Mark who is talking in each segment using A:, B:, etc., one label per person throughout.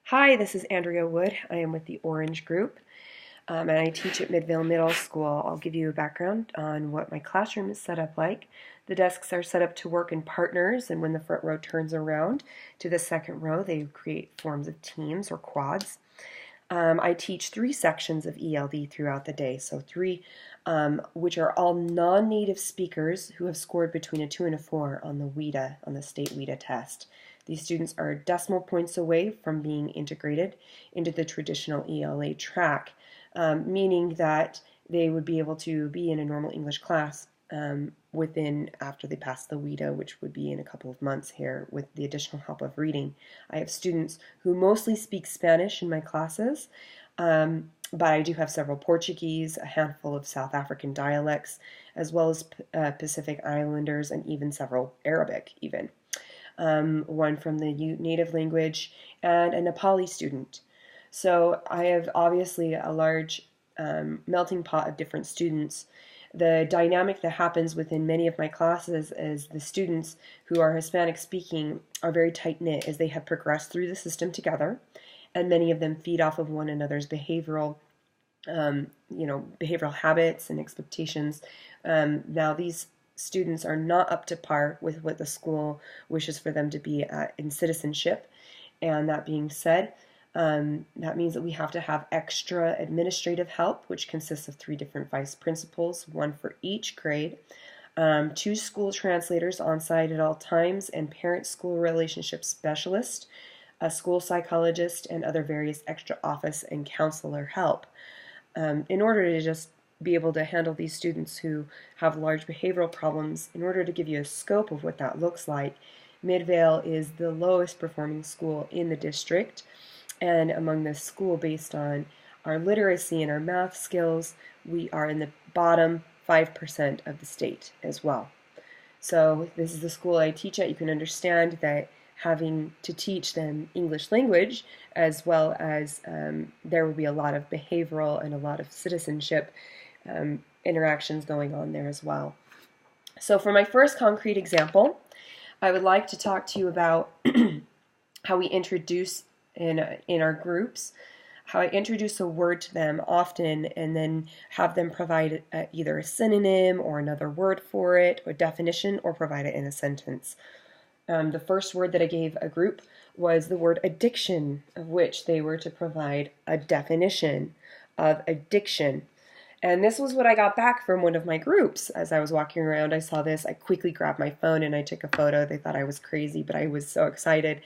A: Hi, this is Andrea Wood. I am with the Orange Group, and I teach at Midvale Middle School. I'll give you a background on what my classroom is set up like. The desks are set up to work in partners, and when the front row turns around to the second row, they create forms of teams or quads. I teach 3 sections of ELD throughout the day, so three, which are all non-native speakers who have scored between a 2 and a 4 on the WIDA, on the state WIDA test. These students are decimal points away from being integrated into the traditional ELA track, meaning that they would be able to be in a normal English class after they pass the WIDA, which would be in a couple of months here with the additional help of reading. I have students who mostly speak Spanish in my classes, but I do have several Portuguese, a handful of South African dialects, as well as Pacific Islanders, and even several Arabic even. One from the native language, and a Nepali student. So I have obviously a large melting pot of different students. The dynamic that happens within many of my classes is the students who are Hispanic speaking are very tight-knit as they have progressed through the system together, and many of them feed off of one another's behavioral behavioral habits and expectations. Now these students are not up to par with what the school wishes for them to be in citizenship. And that being said, that means that we have to have extra administrative help, which consists of 3 different vice principals, 1 for each grade, 2 school translators on site at all times, and parent-school relationship specialist, a school psychologist, and other various extra office and counselor help. In order to just be able to handle these students who have large behavioral problems, in order to give you a scope of what that looks like, Midvale is the lowest performing school in the district, and among the school based on our literacy and our math skills, we are in the bottom 5% of the state as well. So this is the school I teach at. You can understand that having to teach them English language, as well as there will be a lot of behavioral and a lot of citizenship interactions going on there as well. So for my first concrete example, I would like to talk to you about how we introduce in our groups, how I introduce a word to them often and then have them provide either a synonym or another word for it, or definition, or provide it in a sentence. The first word that I gave a group was the word addiction, of which they were to provide a definition of addiction. And this was what I got back from one of my groups. As I was walking around, I saw this. I quickly grabbed my phone and I took a photo. They thought I was crazy, but I was so excited,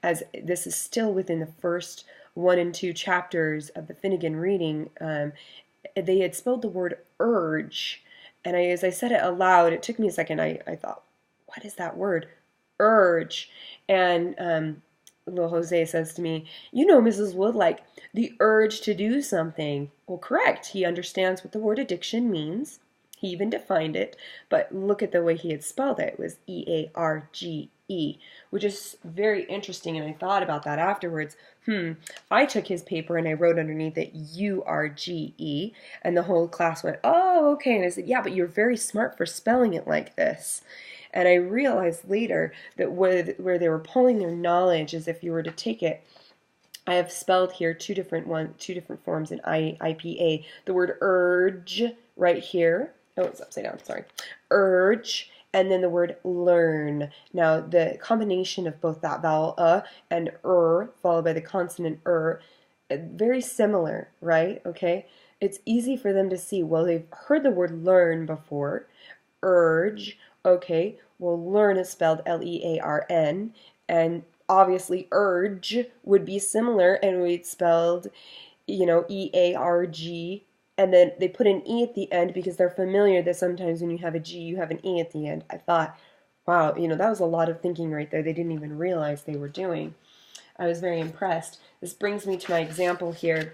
A: as this is still within the first 1 and 2 chapters of the Finnegan reading. They had spelled the word urge, and as I said it aloud, it took me a second. I thought, what is that word? Urge. And little Jose says to me, you know, Mrs. Wood, like the urge to do something. Well, correct. He understands what the word addiction means. He even defined it, but look at the way he had spelled it. It was E-A-R-G-E, which is very interesting, and I thought about that afterwards. I took his paper and I wrote underneath it U-R-G-E, and the whole class went, oh, okay. And I said, yeah, but you're very smart for spelling it like this. And I realized later that where they were pulling their knowledge is if you were to take it, I have spelled here two different forms in IPA. The word urge right here. Oh, it's upside down, sorry. Urge, and then the word learn. Now, the combination of both that vowel and followed by the consonant very similar, right? Okay? It's easy for them to see, well, they've heard the word learn before. Urge, okay, well, learn is spelled L-E-A-R-N, and obviously urge would be similar and we'd spelled, E-A-R-G, and then they put an E at the end because they're familiar that sometimes when you have a G, you have an E at the end. I thought, wow, that was a lot of thinking right there. They didn't even realize they were doing. I was very impressed. This brings me to my example here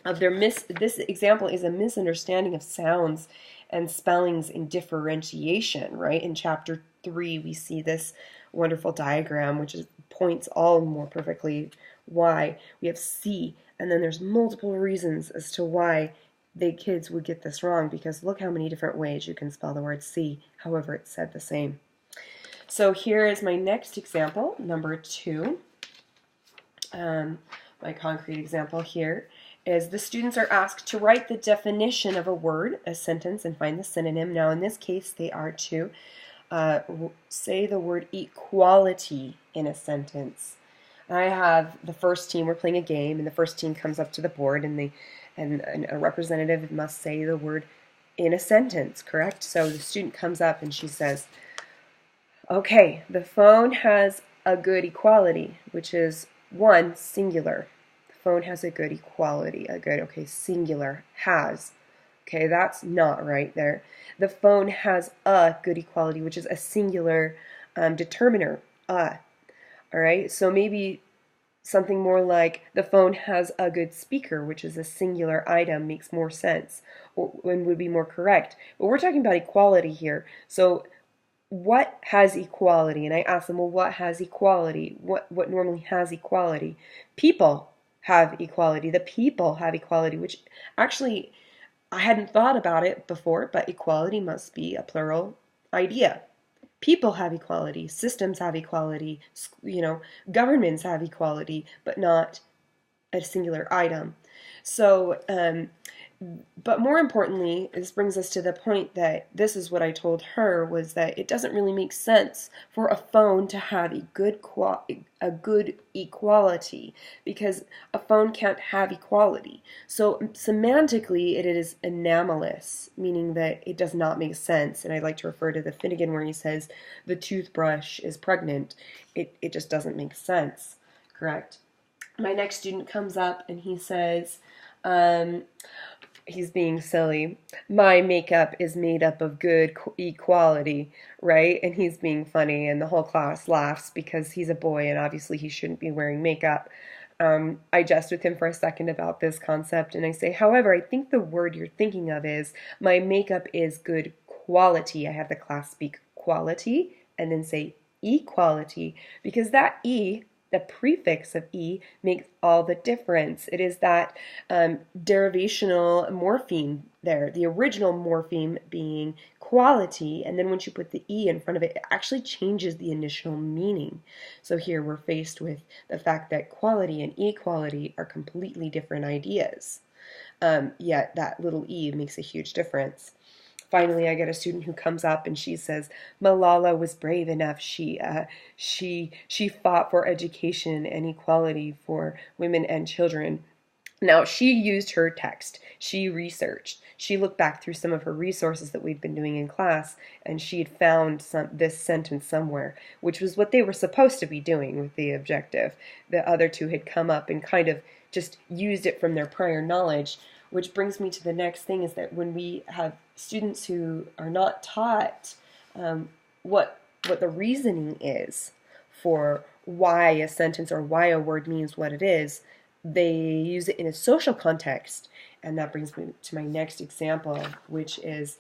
A: of this example is a misunderstanding of sounds and spellings in differentiation, right? In chapter 3, we see this wonderful diagram, which points all more perfectly why. We have C, and then there's multiple reasons as to why the kids would get this wrong, because look how many different ways you can spell the word C, however it's said the same. So here is my next example, number 2. My concrete example here is the students are asked to write the definition of a word, a sentence, and find the synonym. Now, in this case, they are to say the word equality in a sentence. I have the first team, we're playing a game, and the first team comes up to the board, and a representative must say the word in a sentence, correct? So the student comes up and she says, okay, the phone has a good equality, which is one, singular. The phone has a good equality, okay, singular, has. Okay, that's not right there. The phone has a good equality, which is a singular determiner, a. All right, so maybe something more like the phone has a good speaker, which is a singular item, makes more sense and would be more correct. But we're talking about equality here. So what has equality? And I asked them, well, what has equality? What normally has equality? People have equality. The people have equality, which actually I hadn't thought about it before, but equality must be a plural idea. People have equality, systems have equality, governments have equality, but not a singular item. So, but more importantly, this brings us to the point that this is what I told her, was that it doesn't really make sense for a phone to have a good equality, because a phone can't have equality. So semantically, it is anomalous, meaning that it does not make sense. And I'd like to refer to the Finnegan where he says the toothbrush is pregnant. It just doesn't make sense, correct? My next student comes up and he says, he's being silly, my makeup is made up of good equality, right? And he's being funny, and the whole class laughs because he's a boy and obviously he shouldn't be wearing makeup. I jest with him for a second about this concept, and I say, however, I think the word you're thinking of is, my makeup is good quality. I have the class speak quality and then say equality, because that E, the prefix of E, makes all the difference. It is that derivational morpheme there, the original morpheme being quality, and then once you put the E in front of it, it actually changes the initial meaning. So here we're faced with the fact that quality and equality are completely different ideas, yet that little E makes a huge difference. Finally, I get a student who comes up and she says, Malala was brave enough. She fought for education and equality for women and children. Now, she used her text. She researched. She looked back through some of her resources that we've been doing in class, and she had found this sentence somewhere, which was what they were supposed to be doing with the objective. The other two had come up and kind of just used it from their prior knowledge. Which brings me to the next thing, is that when we have students who are not taught what the reasoning is for why a sentence or why a word means what it is, they use it in a social context. And that brings me to my next example, which is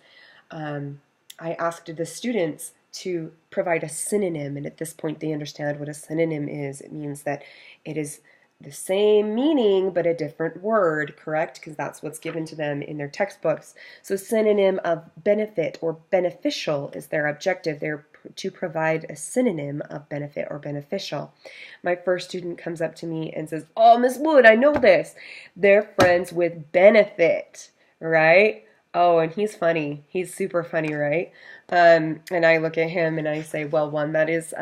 A: I asked the students to provide a synonym, and at this point they understand what a synonym is. It means that it is the same meaning but a different word, correct? Because that's what's given to them in their textbooks. So synonym of benefit or beneficial is their objective. They're to provide a synonym of benefit or beneficial. My first student comes up to me and says, oh, Miss Wood, I know this. They're friends with benefit, right? Oh, and he's funny. He's super funny, right? And I look at him and I say, well, one, that is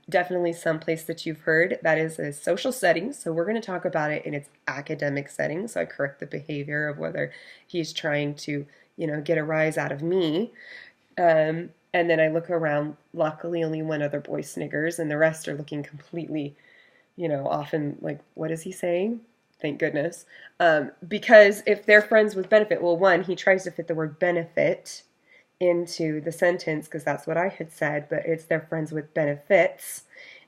A: definitely someplace that you've heard. That is a social setting, so we're going to talk about it in its academic setting. So I correct the behavior of whether he's trying to, get a rise out of me. And then I look around. Luckily, only one other boy sniggers, and the rest are looking completely, often like, what is he saying? Thank goodness. Because if they're friends with benefit, well, one, he tries to fit the word benefit into the sentence because that's what I had said, but it's they're friends with benefits.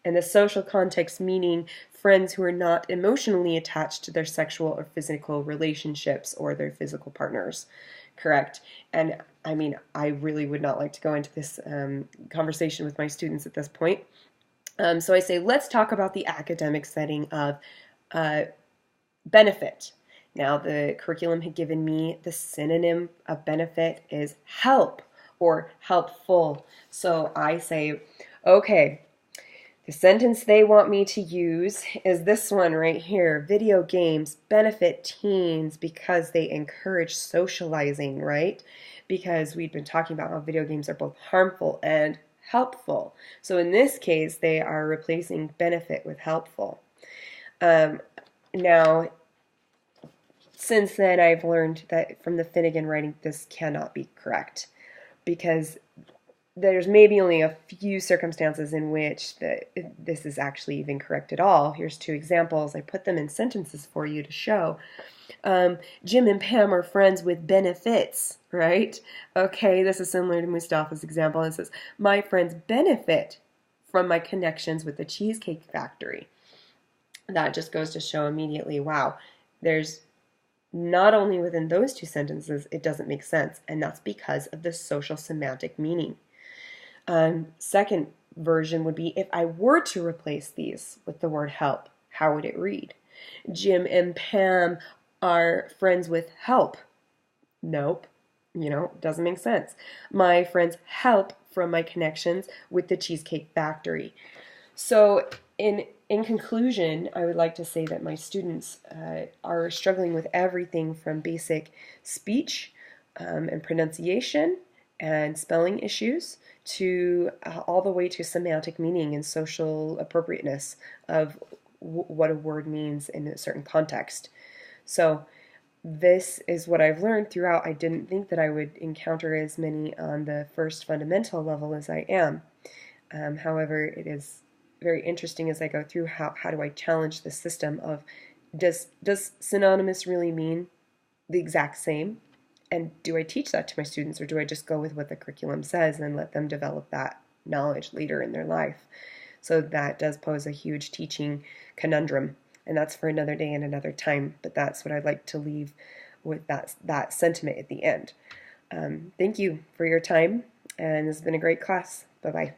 A: And the social context meaning friends who are not emotionally attached to their sexual or physical relationships or their physical partners. Correct. And I mean, I really would not like to go into this conversation with my students at this point. So I say, let's talk about the academic setting of benefit. Now, the curriculum had given me the synonym of benefit is help or helpful. So I say, okay, The sentence they want me to use is this one right here. Video games benefit teens because they encourage socializing, right? Because we've been talking about how video games are both harmful and helpful. So in this case, they are replacing benefit with helpful. Now, since then, I've learned that from the Finnegan writing, this cannot be correct, because there's maybe only a few circumstances in which this is actually even correct at all. Here's two examples. I put them in sentences for you to show. Jim and Pam are friends with benefits, right? Okay, this is similar to Mustafa's example. It says, my friends benefit from my connections with the Cheesecake Factory. That just goes to show immediately, wow, there's not only within those two sentences, it doesn't make sense, and that's because of the social semantic meaning. Second version would be, if I were to replace these with the word help, how would it read? Jim and Pam are friends with help. Nope. Doesn't make sense. My friends help from my connections with the Cheesecake Factory. So in conclusion, I would like to say that my students are struggling with everything from basic speech and pronunciation and spelling issues to all the way to semantic meaning and social appropriateness of what a word means in a certain context. So this is what I've learned throughout. I didn't think that I would encounter as many on the first fundamental level as I am. However, it is very interesting as I go through how do I challenge the system of does synonymous really mean the exact same? And do I teach that to my students, or do I just go with what the curriculum says and let them develop that knowledge later in their life? So that does pose a huge teaching conundrum, and that's for another day and another time, but that's what I'd like to leave with, that sentiment at the end. Thank you for your time, and this has been a great class. Bye-bye.